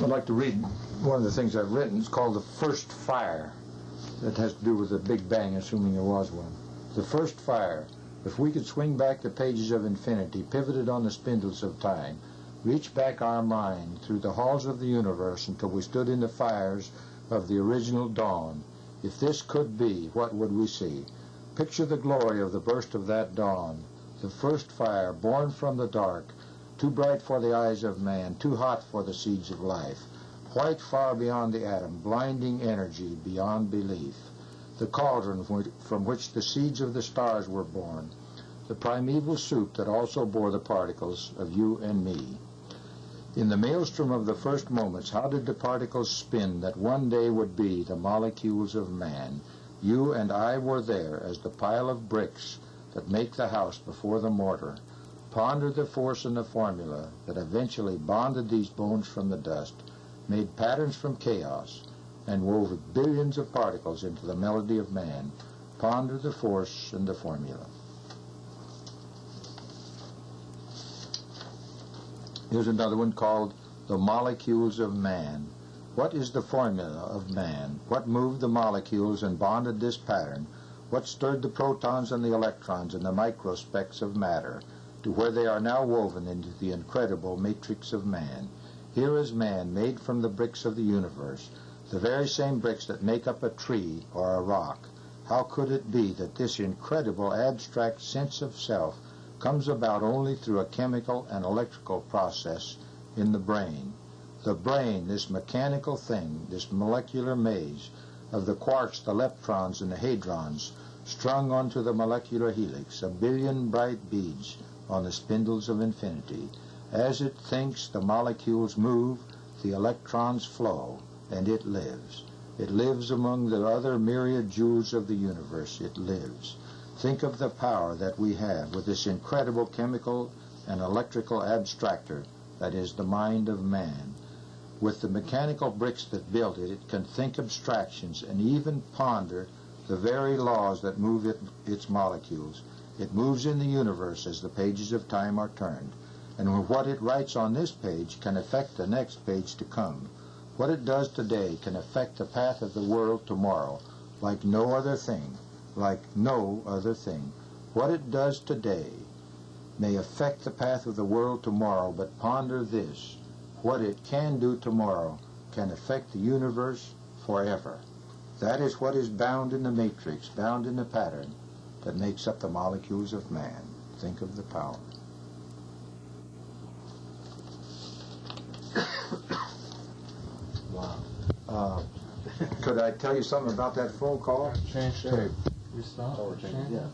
I'd like to read one of the things I've written. It's called The First Fire. That has to do with the Big Bang, assuming there was one. The first fire. If we could swing back the pages of infinity, pivoted on the spindles of time, reach back our mind through the halls of the universe until we stood in the fires of the original dawn, if this could be, what would we see? Picture the glory of the burst of that dawn, the first fire, born from the dark, too bright for the eyes of man, too hot for the seeds of life, white far beyond the atom, blinding energy beyond belief, the cauldron from which the seeds of the stars were born, the primeval soup that also bore the particles of you and me. In the maelstrom of the first moments, how did the particles spin that one day would be the molecules of man? You and I were there as the pile of bricks that make the house before the mortar. Ponder the force and the formula that eventually bonded these bones from the dust, made patterns from chaos, and wove billions of particles into the melody of man. Ponder the force and the formula. Here's another one called The Molecules of Man. What is the formula of man? What moved the molecules and bonded this pattern? What stirred the protons and the electrons and the microspecks of matter to where they are now woven into the incredible matrix of man? Here is man, made from the bricks of the universe, the very same bricks that make up a tree or a rock. How could it be that this incredible abstract sense of self comes about only through a chemical and electrical process in the brain? The brain, this mechanical thing, this molecular maze of the quarks, the leptrons, and the hadrons, strung onto the molecular helix, a billion bright beads on the spindles of infinity. As it thinks, the molecules move, the electrons flow, and it lives. It lives among the other myriad jewels of the universe. It lives. Think of the power that we have with this incredible chemical and electrical abstractor that is the mind of man. With the mechanical bricks that built it, it can think abstractions and even ponder the very laws that move its molecules. It moves in the universe as the pages of time are turned. And what it writes on this page can affect the next page to come. What it does today can affect the path of the world tomorrow, like no other thing. Like no other thing. What it does today may affect the path of the world tomorrow, but ponder this. What it can do tomorrow can affect the universe forever. That is what is bound in the matrix, bound in the pattern that makes up the molecules of man. Think of the power. Wow. Could I tell you something about that phone call? Change tape. We stop. Yeah.